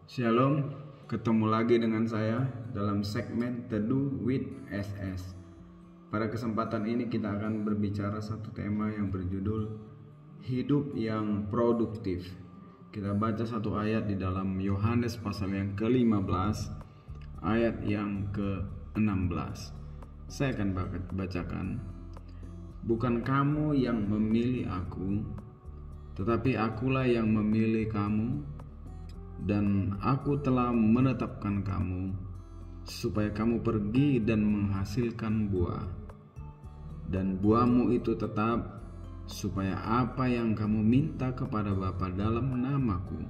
Shalom, ketemu lagi dengan saya dalam segmen Teduh with SS. Pada kesempatan ini kita akan berbicara satu tema yang berjudul Hidup yang Produktif. Kita baca satu ayat di dalam Yohanes pasal yang ke-15 ayat yang ke-16. Saya akan bacakan. Bukan kamu yang memilih aku, tetapi akulah yang memilih kamu, dan aku telah menetapkan kamu supaya kamu pergi dan menghasilkan buah, dan buahmu itu tetap, supaya apa yang kamu minta kepada Bapa dalam namaku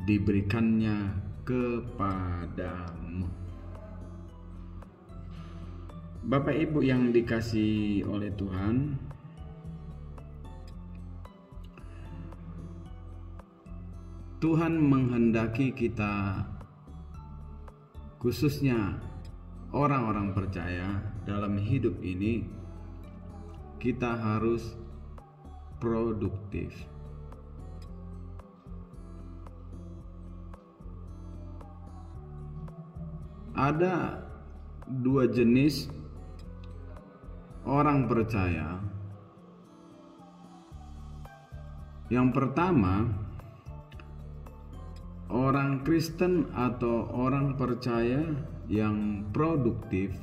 diberikannya kepadamu. Bapak Ibu yang dikasihi oleh Tuhan, Tuhan menghendaki kita, khususnya orang-orang percaya dalam hidup ini, kita harus produktif. Ada dua jenis orang percaya. Yang pertama, orang Kristen atau orang percaya yang produktif,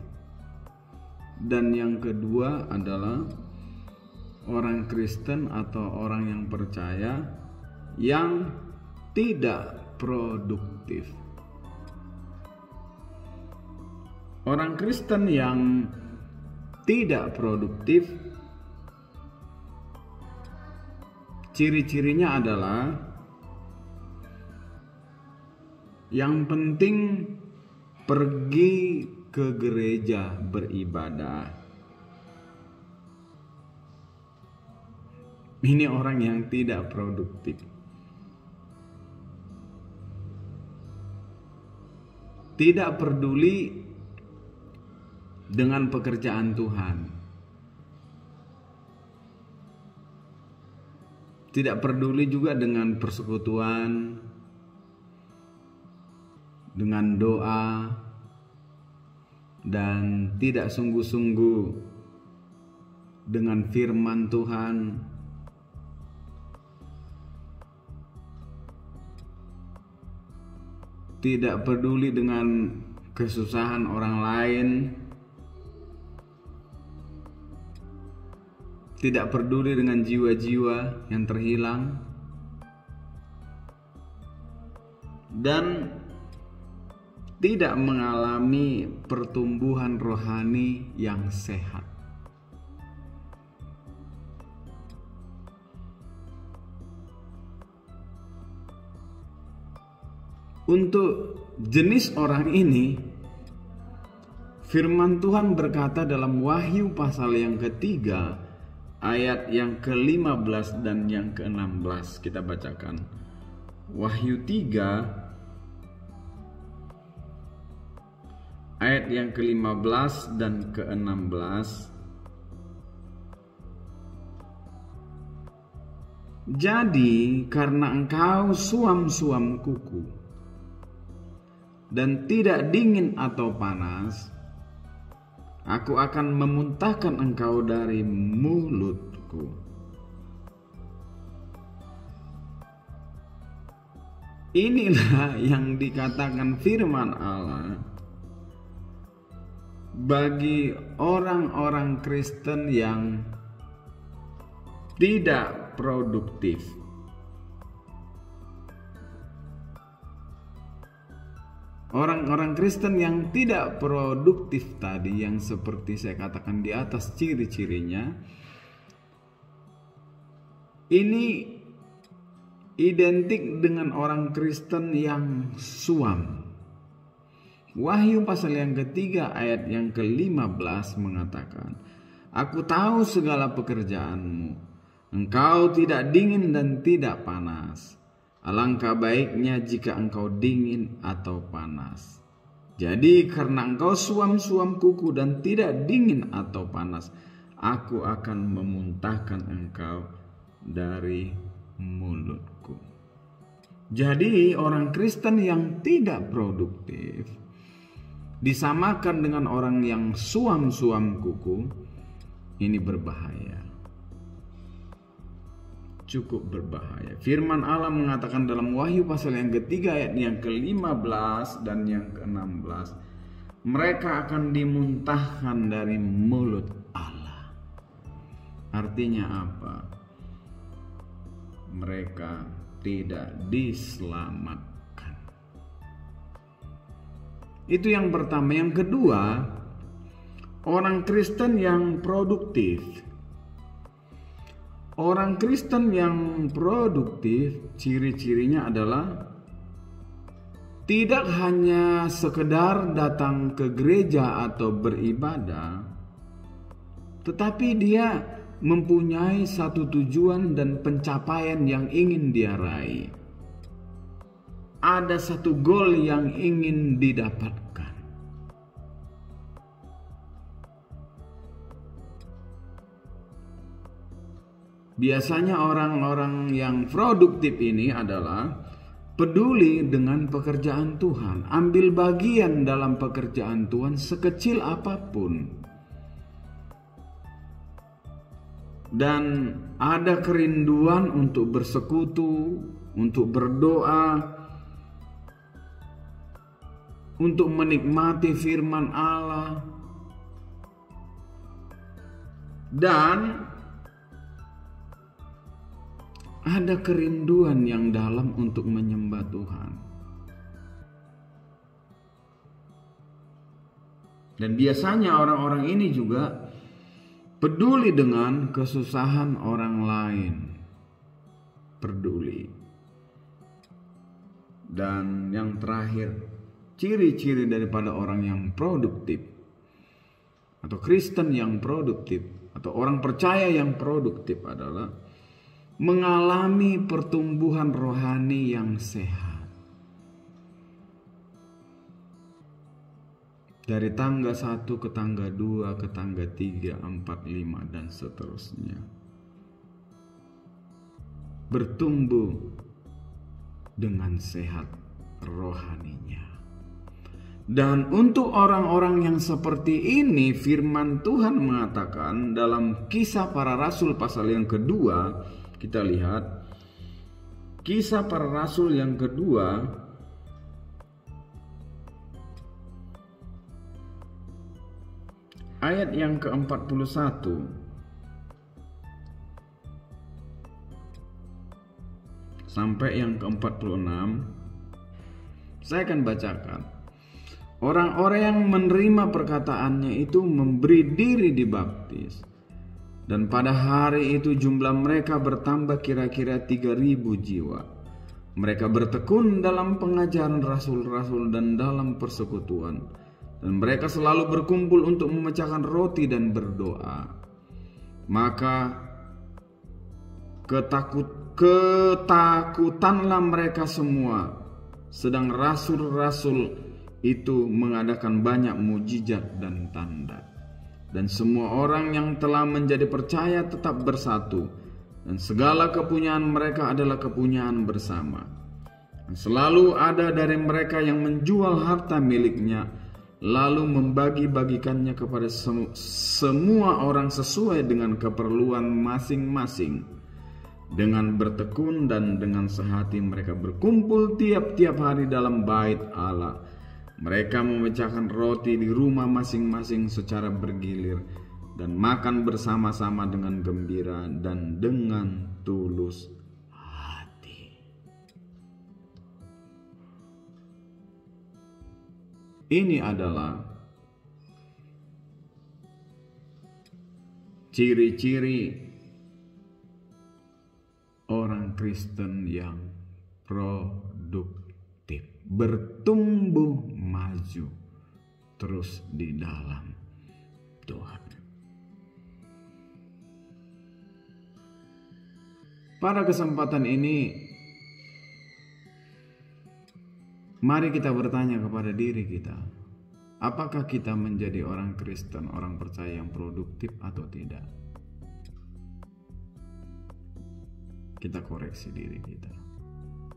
dan yang kedua adalah orang Kristen atau orang yang percaya yang tidak produktif. Orang Kristen yang tidak produktif, ciri-cirinya adalah yang penting pergi ke gereja beribadah. Ini orang yang tidak produktif. Tidak peduli dengan pekerjaan Tuhan. Tidak peduli juga dengan persekutuan, dengan doa, dan tidak sungguh-sungguh dengan firman Tuhan. Tidak peduli dengan kesusahan orang lain. Tidak peduli dengan jiwa-jiwa yang terhilang. Dan tidak mengalami pertumbuhan rohani yang sehat. Untuk jenis orang ini, firman Tuhan berkata dalam Wahyu pasal yang ketiga, ayat yang ke-15 dan yang ke-16. Kita bacakan. Wahyu 3 ayat yang ke-15 dan ke-16. Jadi karena engkau suam-suam kuku dan tidak dingin atau panas, aku akan memuntahkan engkau dari mulutku. Inilah yang dikatakan firman Allah bagi orang-orang Kristen yang tidak produktif. Orang-orang Kristen yang tidak produktif tadi, yang seperti saya katakan di atas ciri-cirinya, ini identik dengan orang Kristen yang suam. Wahyu pasal yang ketiga ayat yang ke-15 mengatakan, aku tahu segala pekerjaanmu, engkau tidak dingin dan tidak panas. Alangkah baiknya jika engkau dingin atau panas. Jadi karena engkau suam-suam kuku dan tidak dingin atau panas, aku akan memuntahkan engkau dari mulutku. Jadi orang Kristen yang tidak produktif disamakan dengan orang yang suam-suam kuku. Ini berbahaya. Cukup berbahaya. Firman Allah mengatakan dalam Wahyu pasal yang ketiga ayat yang ke-15 dan yang ke-16. Mereka akan dimuntahkan dari mulut Allah. Artinya apa? Mereka tidak diselamatkan. Itu yang pertama. Yang kedua, orang Kristen yang produktif. Orang Kristen yang produktif, ciri-cirinya adalah tidak hanya sekedar datang ke gereja atau beribadah, tetapi dia mempunyai satu tujuan dan pencapaian yang ingin dia raih. Ada satu goal yang ingin didapatkan. Biasanya orang-orang yang produktif ini adalah peduli dengan pekerjaan Tuhan, ambil bagian dalam pekerjaan Tuhan sekecil apapun. Dan ada kerinduan untuk bersekutu, untuk berdoa, untuk menikmati firman Allah, dan ada kerinduan yang dalam untuk menyembah Tuhan. Dan biasanya orang-orang ini juga peduli dengan kesusahan orang lain. Peduli. Dan yang terakhir, ciri-ciri daripada orang yang produktif atau Kristen yang produktif atau orang percaya yang produktif adalah mengalami pertumbuhan rohani yang sehat. Dari tangga 1 ke tangga 2 ke tangga 3, 4, 5 dan seterusnya. Bertumbuh dengan sehat rohaninya. Dan untuk orang-orang yang seperti ini, firman Tuhan mengatakan dalam Kisah Para Rasul pasal yang kedua, kita lihat Kisah Para Rasul yang kedua ayat yang ke-41 sampai yang ke-46. Saya akan bacakan. Orang-orang yang menerima perkataannya itu memberi diri dibaptis. Dan pada hari itu jumlah mereka bertambah kira-kira 3.000 jiwa. Mereka bertekun dalam pengajaran rasul-rasul dan dalam persekutuan. Dan mereka selalu berkumpul untuk memecahkan roti dan berdoa. Maka ketakutanlah mereka semua. Sedang rasul-rasul itu mengadakan banyak mujizat dan tanda. Dan semua orang yang telah menjadi percaya tetap bersatu. Dan segala kepunyaan mereka adalah kepunyaan bersama. Dan selalu ada dari mereka yang menjual harta miliknya, lalu membagi-bagikannya kepada semua orang sesuai dengan keperluan masing-masing. Dengan bertekun dan dengan sehati mereka berkumpul tiap-tiap hari dalam bait Allah. Mereka memecahkan roti di rumah masing-masing secara bergilir dan makan bersama-sama dengan gembira dan dengan tulus hati. Ini adalah ciri-ciri orang Kristen yang produktif, bertumbuh maju terus di dalam Tuhan. Pada kesempatan ini, mari kita bertanya kepada diri kita, apakah kita menjadi orang Kristen, orang percaya yang produktif atau tidak? Kita koreksi diri kita.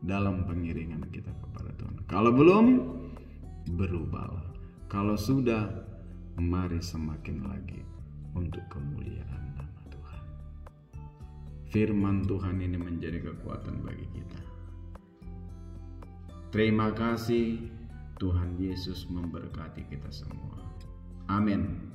dalam pengiringan kita kepada Tuhan. Kalau belum, berubahlah. Kalau sudah, mari semakin lagi untuk kemuliaan nama Tuhan. Firman Tuhan ini menjadi kekuatan bagi kita. Terima kasih. Tuhan Yesus memberkati kita semua. Amin.